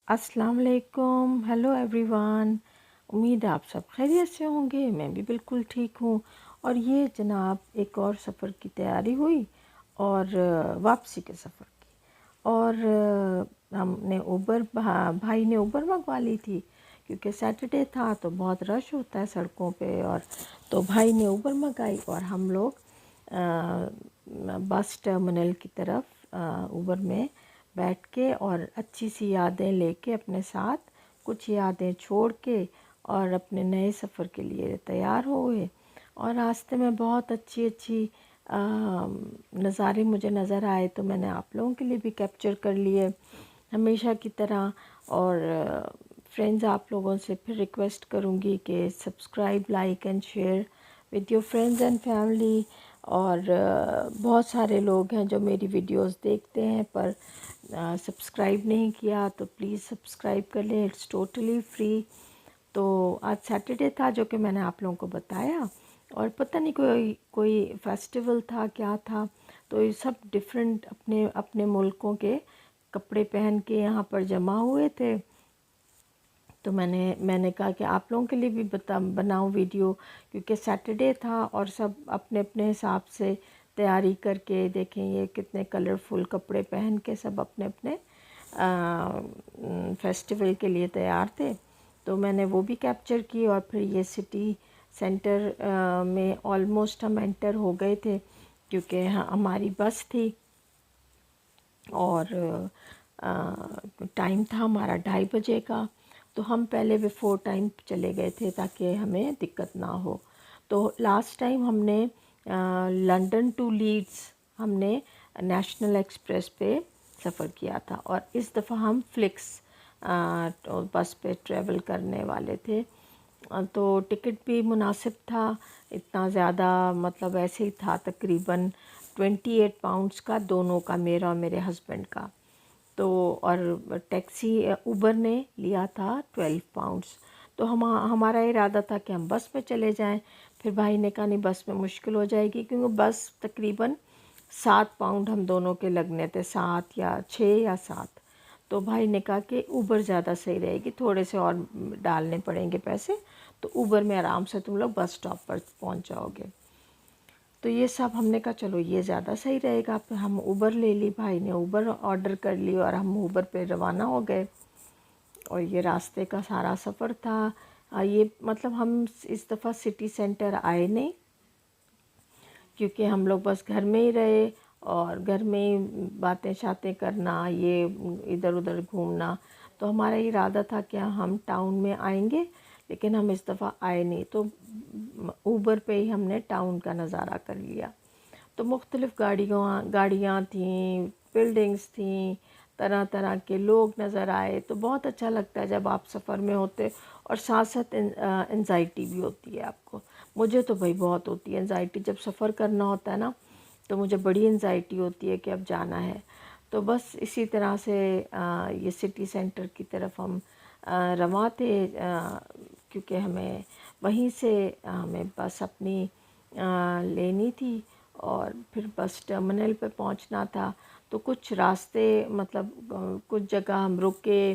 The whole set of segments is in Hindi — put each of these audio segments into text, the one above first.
अस्सलाम वालेकुम, हेलो एवरीवन। उम्मीद है आप सब खैरियत से होंगे। मैं भी बिल्कुल ठीक हूँ। और ये जनाब एक और सफ़र की तैयारी हुई और वापसी के सफ़र की। और हमने भाई ने ऊबर मंगवा ली थी क्योंकि सैटरडे था तो बहुत रश होता है सड़कों पे। और तो भाई ने ऊबर मंगाई और हम लोग बस टर्मिनल की तरफ ऊबर में बैठ के और अच्छी सी यादें लेके अपने साथ कुछ यादें छोड़ के और अपने नए सफ़र के लिए तैयार हो गए। और रास्ते में बहुत अच्छी अच्छी नज़ारे मुझे नज़र आए तो मैंने आप लोगों के लिए भी कैप्चर कर लिए हमेशा की तरह। और फ्रेंड्स, आप लोगों से फिर रिक्वेस्ट करूँगी कि subscribe, like and share with your friends and family. और बहुत सारे लोग हैं जो मेरी वीडियोस देखते हैं पर सब्सक्राइब नहीं किया, तो प्लीज़ सब्सक्राइब कर लें, इट्स टोटली फ्री। तो आज सैटरडे था जो कि मैंने आप लोगों को बताया, और पता नहीं कोई कोई फेस्टिवल था क्या था। तो ये सब डिफरेंट अपने अपने मुल्कों के कपड़े पहन के यहाँ पर जमा हुए थे। तो मैंने कहा कि आप लोगों के लिए भी बनाऊं वीडियो, क्योंकि सैटरडे था और सब अपने अपने हिसाब से तैयारी करके देखें ये कितने कलरफुल कपड़े पहन के सब अपने अपने फेस्टिवल के लिए तैयार थे। तो मैंने वो भी कैप्चर की। और फिर ये सिटी सेंटर में ऑलमोस्ट हम एंटर हो गए थे क्योंकि हमारी बस थी और टाइम था हमारा 2:30 बजे का। तो हम पहले बिफ़ोर टाइम चले गए थे ताकि हमें दिक्कत ना हो। तो लास्ट टाइम हमने लंदन टू लीड्स हमने नेशनल एक्सप्रेस पे सफ़र किया था, और इस दफ़ा हम फ्लिक्स बस पे ट्रैवल करने वाले थे। तो टिकट भी मुनासिब था, इतना ज़्यादा मतलब ऐसे ही था, तकरीबन 28 पाउंड्स का दोनों का, मेरा और मेरे हस्बैंड का। तो और टैक्सी उबर ने लिया था 12 पाउंड्स। तो हमारा इरादा था कि हम बस में चले जाएं। फिर भाई ने कहा नहीं, बस में मुश्किल हो जाएगी, क्योंकि बस तकरीबन 7 पाउंड हम दोनों के लगने थे, 7 या 6 या 7। तो भाई ने कहा कि ऊबर ज़्यादा सही रहेगी, थोड़े से और डालने पड़ेंगे पैसे, तो ऊबर में आराम से तुम लोग बस स्टॉप पर पहुंच जाओगे। तो ये सब हमने कहा चलो ये ज़्यादा सही रहेगा। फिर हम ऊबर ले ली, भाई ने ऊबर ऑर्डर कर ली और हम ऊबर पे रवाना हो गए। और ये रास्ते का सारा सफ़र था। ये मतलब हम इस दफ़ा सिटी सेंटर आए नहीं, क्योंकि हम लोग बस घर में ही रहे और घर में ही बातें शातें करना, ये इधर उधर घूमना। तो हमारा इरादा था कि हम टाउन में आएंगे, लेकिन हम इस दफ़ा आए नहीं। तो ऊबर पे ही हमने टाउन का नज़ारा कर लिया। तो मुख्तलिफ़ गाड़ियाँ थीं, बिल्डिंग्स थीं, तरह तरह के लोग नज़र आए। तो बहुत अच्छा लगता है जब आप सफ़र में होते, और साथ साथ एंजाइटी भी होती है आपको। मुझे तो भाई बहुत होती है एंजाइटी, जब सफ़र करना होता है ना, तो मुझे बड़ी एंजाइटी होती है कि अब जाना है। तो बस इसी तरह से ये सिटी सेंटर की तरफ हम रवां थे, क्योंकि हमें वहीं से हमें बस अपनी लेनी थी और फिर बस टर्मिनल पे पहुंचना था। तो कुछ रास्ते मतलब कुछ जगह हम रुके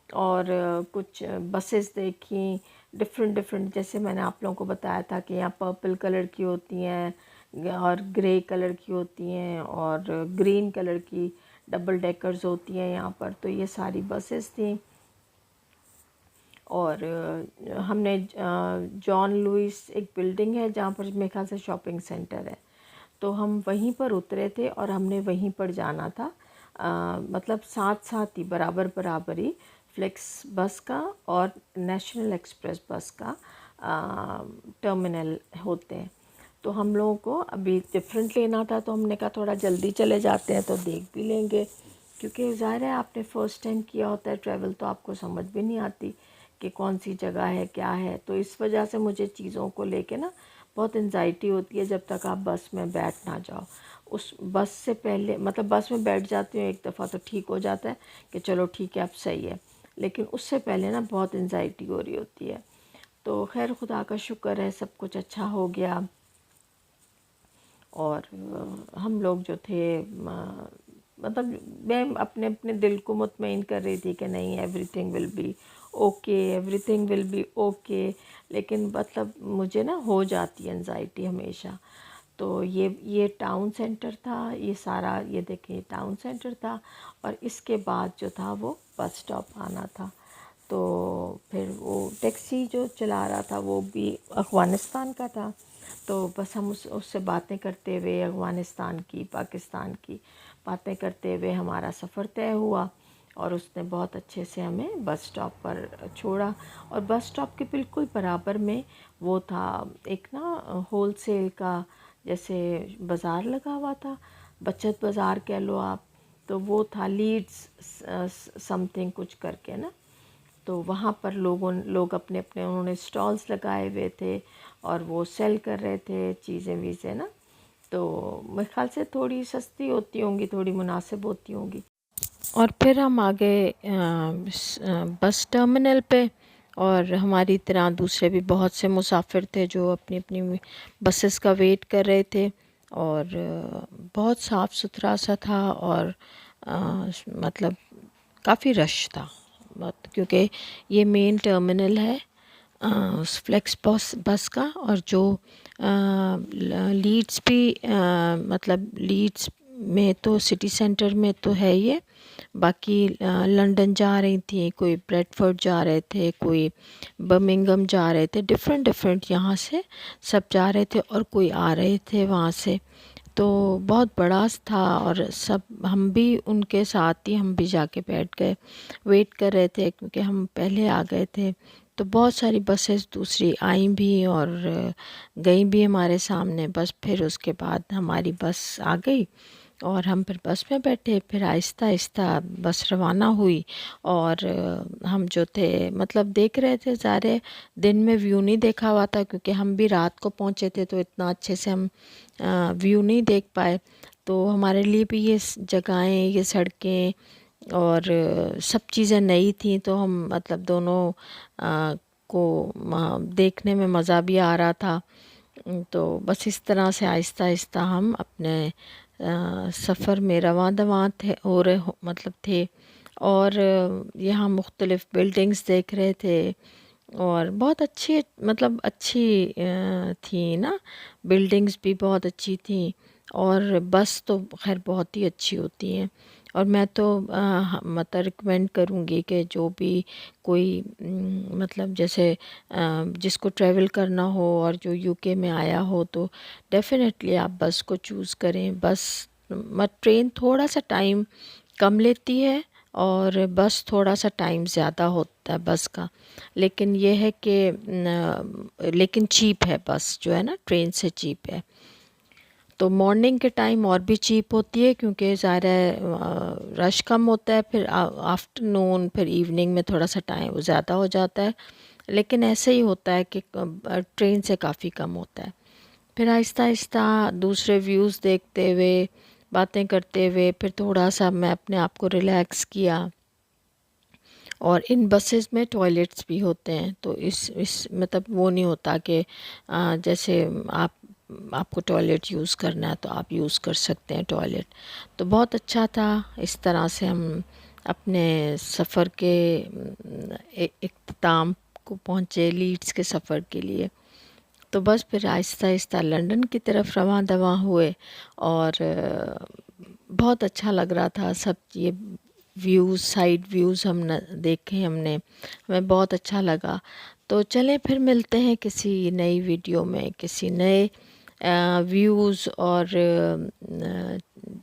और कुछ बसेस देखी डिफरेंट डिफरेंट, जैसे मैंने आप लोगों को बताया था कि यहाँ पर्पल कलर की होती हैं और ग्रे कलर की होती हैं और ग्रीन कलर की डबल डेकर्स होती हैं यहाँ पर। तो ये सारी बसेस थी। और हमने जॉन लुइस एक बिल्डिंग है जहाँ पर मेरे ख्याल से शॉपिंग सेंटर है, तो हम वहीं पर उतरे थे और हमने वहीं पर जाना था। मतलब साथ साथ ही बराबर बराबर ही फ्लिक्स बस का और नेशनल एक्सप्रेस बस का टर्मिनल होते हैं। तो हम लोगों को अभी डिफरेंट लेना था, तो हमने कहा थोड़ा जल्दी चले जाते हैं तो देख भी लेंगे, क्योंकि ज़ाहिर है आपने फ़र्स्ट टाइम किया होता है ट्रैवल, तो आपको समझ भी नहीं आती कि कौन सी जगह है क्या है। तो इस वजह से मुझे चीज़ों को लेके ना बहुत एंजाइटी होती है जब तक आप बस में बैठ ना जाओ। उस बस से पहले मतलब बस में बैठ जाती हूँ एक दफ़ा तो ठीक हो जाता है कि चलो ठीक है अब सही है, लेकिन उससे पहले ना बहुत एंजाइटी हो रही होती है। तो खैर खुदा का शुक्र है सब कुछ अच्छा हो गया। और हम लोग जो थे मतलब मैं अपने अपने दिल को मुतमईन कर रही थी कि नहीं, everything will be okay, everything will be okay. लेकिन मतलब मुझे ना हो जाती है एंजाइटी हमेशा। तो ये टाउन सेंटर था, ये सारा, ये देखिए टाउन सेंटर था। और इसके बाद जो था वो बस स्टॉप आना था। तो फिर वो टैक्सी जो चला रहा था वो भी अफ़गानिस्तान का था। तो बस हम उससे बातें करते हुए, अफ़गानिस्तान की, पाकिस्तान की बातें करते हुए हमारा सफ़र तय हुआ। और उसने बहुत अच्छे से हमें बस स्टॉप पर छोड़ा। और बस स्टॉप के बिल्कुल बराबर में वो था एक ना होलसेल का जैसे बाज़ार लगा हुआ था, बचत बाज़ार कह लो आप। तो वो था लीड्स समथिंग कुछ करके ना। तो वहाँ पर लोग अपने अपने उन्होंने स्टॉल्स लगाए हुए थे और वो सेल कर रहे थे चीज़ें वीज़ें ना। तो मेरे ख्याल से थोड़ी सस्ती होती होंगी, थोड़ी मुनासिब होती होंगी। और फिर हम आ गए बस टर्मिनल पे। और हमारी तरह दूसरे भी बहुत से मुसाफिर थे जो अपनी अपनी बसेस का वेट कर रहे थे। और बहुत साफ़ सुथरा सा था। और मतलब काफ़ी रश था, क्योंकि ये मेन टर्मिनल है फ्लेक्स बस का। और जो लीड्स भी मतलब लीड्स में तो सिटी सेंटर में तो है ये। बाकी लंदन जा रही थी, कोई ब्रेडफोर्ड जा रहे थे, कोई बर्मिंघम जा रहे थे, डिफरेंट डिफरेंट यहाँ से सब जा रहे थे। और कोई आ रहे थे वहाँ से। तो बहुत बड़ा था और सब हम भी उनके साथ ही हम भी जाके बैठ गए, वेट कर रहे थे क्योंकि हम पहले आ गए थे। तो बहुत सारी बसेस दूसरी आई भी और गई भी हमारे सामने। बस फिर उसके बाद हमारी बस आ गई और हम फिर बस में बैठे। फिर आहिस्ता आहिस्ता बस रवाना हुई। और हम जो थे मतलब देख रहे थे, सारे दिन में व्यू नहीं देखा हुआ था क्योंकि हम भी रात को पहुँचे थे, तो इतना अच्छे से हम व्यू नहीं देख पाए। तो हमारे लिए भी ये जगहें, ये सड़कें और सब चीज़ें नई थी। तो हम मतलब दोनों को देखने में मज़ा भी आ रहा था। तो बस इस तरह से आहिस्ता आहिस्ता हम अपने सफ़र में रवां दवां थे हो रहे मतलब थे। और यहाँ मुख्तलिफ़ बिल्डिंग्स देख रहे थे और बहुत अच्छी मतलब अच्छी थी ना, बिल्डिंग्स भी बहुत अच्छी थी। और बस तो खैर बहुत ही अच्छी होती हैं। और मैं तो मतलब रिकमेंड करूँगी कि जो भी कोई मतलब जैसे जिसको ट्रैवल करना हो और जो यूके में आया हो तो डेफ़िनेटली आप बस को चूज़ करें। बस मत ट्रेन थोड़ा सा टाइम कम लेती है और बस थोड़ा सा टाइम ज़्यादा होता है बस का। लेकिन ये है कि लेकिन चीप है बस, जो है ना ट्रेन से चीप है। तो मॉर्निंग के टाइम और भी चीप होती है क्योंकि ज़्यादा रश कम होता है। फिर आफ्टरनून फिर इवनिंग में थोड़ा सा टाइम ज़्यादा हो जाता है। लेकिन ऐसे ही होता है कि ट्रेन से काफ़ी कम होता है। फिर आहिस्ता आहिस्ता दूसरे व्यूज़ देखते हुए, बातें करते हुए फिर थोड़ा सा मैं अपने आप को रिलैक्स किया। और इन बसेस में टॉयलेट्स भी होते हैं, तो इस मतलब वो नहीं होता कि जैसे आपको टॉयलेट यूज़ करना है तो आप यूज़ कर सकते हैं टॉयलेट। तो बहुत अच्छा था। इस तरह से हम अपने सफ़र के इख्तिताम को पहुँचे लीड्स के सफ़र के लिए। तो बस फिर आहिस्ता आहिस्ता लंदन की तरफ रवां दवां हुए। और बहुत अच्छा लग रहा था सब ये व्यूज़, साइड व्यूज़ हम देखे हमने, हमें बहुत अच्छा लगा। तो चलें फिर मिलते हैं किसी नई वीडियो में, किसी नए व्यूज़ और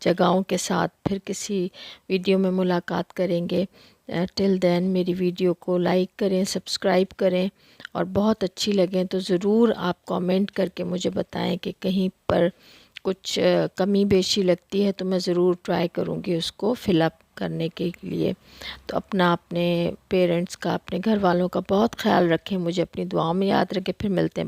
जगहों के साथ फिर किसी वीडियो में मुलाकात करेंगे। टिल देन मेरी वीडियो को लाइक करें, सब्सक्राइब करें और बहुत अच्छी लगें तो ज़रूर आप कमेंट करके मुझे बताएं कि कहीं पर कुछ कमी बेशी लगती है तो मैं ज़रूर ट्राई करूँगी उसको फिलअप करने के लिए। तो अपना, अपने पेरेंट्स का, अपने घर वालों का बहुत ख्याल रखें, मुझे अपनी दुआओं में याद रखें। फिर मिलते हैं।